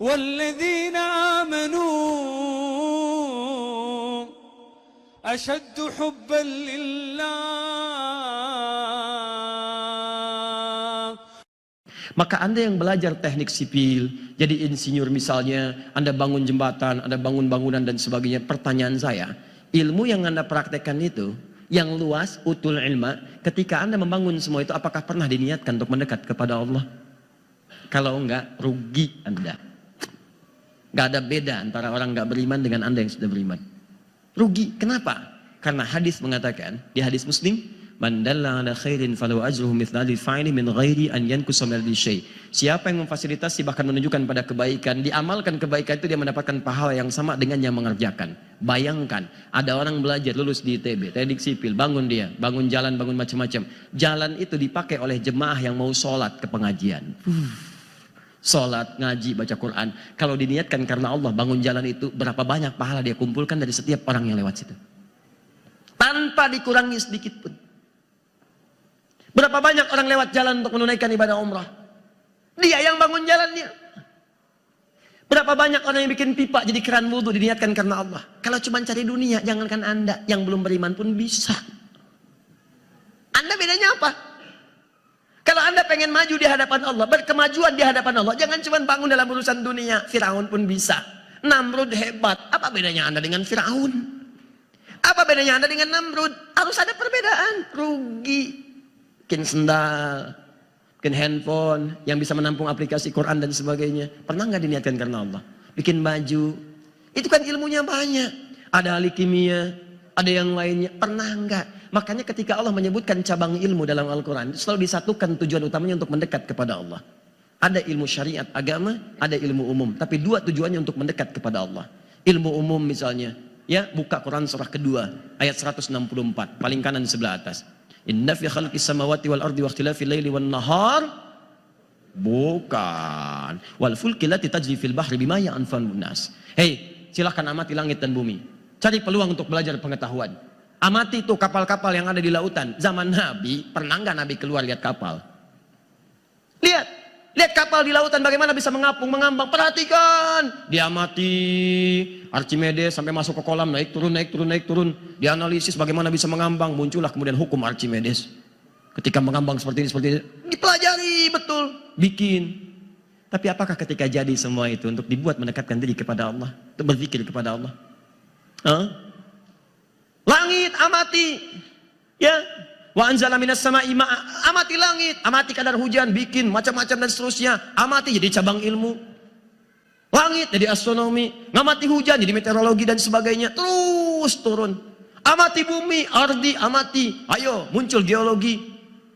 والذين آمنوا أشد حبا لله. Maka Anda yang belajar teknik sipil, jadi insinyur misalnya, Anda bangun jembatan, Anda bangun bangunan dan sebagainya. Pertanyaan saya, ilmu yang Anda praktekkan itu, yang luas, utul ilma, ketika Anda membangun semua itu, apakah pernah diniatkan untuk mendekat kepada Allah? Kalau enggak, rugi Anda. Gak ada beda antara orang gak beriman dengan Anda yang sudah beriman. Rugi, kenapa? Karena hadis mengatakan, di hadis Muslim, man dalla ala khairin falahu ajruhu mithla fa'ili min ghairi an yankusa min syai. Siapa yang memfasilitasi bahkan menunjukkan pada kebaikan, diamalkan kebaikan itu dia mendapatkan pahala yang sama dengan yang mengerjakan. Bayangkan, ada orang belajar lulus di ITB, teknik sipil, bangun dia, bangun jalan, bangun macam-macam. Jalan itu dipakai oleh jemaah yang mau sholat ke pengajian. Sholat, ngaji, baca Quran. Kalau diniatkan karena Allah bangun jalan itu, berapa banyak pahala dia kumpulkan dari setiap orang yang lewat situ. Tanpa dikurangi sedikit pun. Berapa banyak orang lewat jalan untuk menunaikan ibadah umrah? Dia yang bangun jalannya. Berapa banyak orang yang bikin pipa jadi keran wudhu diniatkan karena Allah. Kalau cuma cari dunia, jangankan Anda yang belum beriman pun bisa. Anda bedanya apa? Kalau Anda pengen maju di hadapan Allah, berkemajuan di hadapan Allah, jangan cuma bangun dalam urusan dunia. Firaun pun bisa. Namrud hebat. Apa bedanya Anda dengan Firaun? Apa bedanya Anda dengan Namrud? Harus ada perbedaan. Rugi. Bikin sendal, bikin handphone yang bisa menampung aplikasi Quran dan sebagainya. Pernah nggak diniatkan karena Allah? Bikin baju, itu kan ilmunya banyak. Ada ahli kimia, ada yang lainnya. Pernah nggak? Makanya ketika Allah menyebutkan cabang ilmu dalam Al-Quran, selalu disatukan tujuan utamanya untuk mendekat kepada Allah. Ada ilmu syariat agama, ada ilmu umum. Tapi dua tujuannya untuk mendekat kepada Allah. Ilmu umum misalnya, ya buka Quran surah kedua, ayat 164, paling kanan sebelah atas. Inna fi khalqis samawati wal ardi wa ikhtilafil laili wan nahar. Bukan. Wal fulki lati tajri fil bahri bima yanfa'un nas. Hei, silahkan amati langit dan bumi. Cari peluang untuk belajar pengetahuan. Amati itu kapal-kapal yang ada di lautan. Zaman Nabi, pernah nggak Nabi keluar lihat kapal? Lihat kapal di lautan bagaimana bisa mengapung, mengambang. Perhatikan. Diamati Archimedes sampai masuk ke kolam, naik turun. Dianalisis bagaimana bisa mengambang. Muncullah kemudian hukum Archimedes. Ketika mengambang seperti ini. Dipelajari betul. Bikin. Tapi apakah ketika jadi semua itu untuk dibuat mendekatkan diri kepada Allah? Untuk berzikir kepada Allah? Langit amati. Ya. Wa anzala minas sama'i ma'a, amati langit, amati kadar hujan, bikin macam-macam dan seterusnya. Amati jadi cabang ilmu. Langit jadi astronomi, ngamati hujan jadi meteorologi dan sebagainya. Terus turun. Amati bumi, ardi, amati. Ayo, muncul geologi.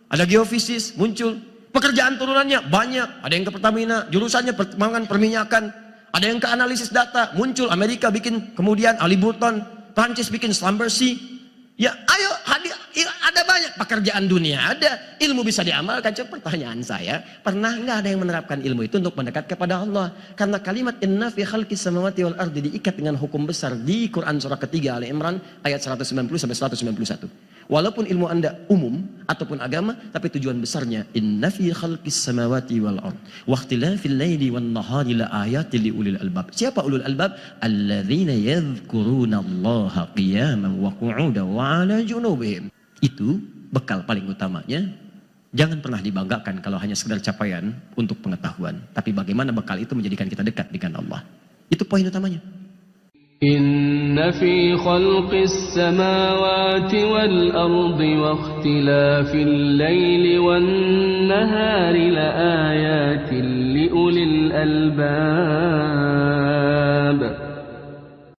Ada geofisis, muncul. Pekerjaan turunannya banyak. Ada yang ke Pertamina, jurusannya perkembangan perminyakan. Ada yang ke analisis data, muncul Amerika bikin, kemudian Halliburton, Prancis bikin Schlumberger. Ya, ayo hadir, ada banyak pekerjaan dunia, ada ilmu bisa diamalkan. Cuma pertanyaan saya, pernah nggak ada yang menerapkan ilmu itu untuk mendekat kepada Allah? Karena kalimat inna fi khalqis samawati wal ardi diikat dengan hukum besar di Quran surah ketiga Ali Imran ayat 190 sampai 191. Walaupun ilmu Anda umum ataupun agama, tapi tujuan besarnya inna fi khalqis samawati wal ard wa ikhtilafil laili wan nahari la ayatin li ulil albab. Siapa ulul albab? Alladzina yadhkuruna Allaha qiyaman wa qu'udan wa 'ala junubihim. Itu bekal paling utamanya. Jangan pernah dibanggakan kalau hanya sekedar capaian untuk pengetahuan, tapi bagaimana bekal itu menjadikan kita dekat dengan Allah. Itu poin utamanya. إن في خلق السماوات والأرض واختلاف الليل والنهار لآيات لأولي الألباب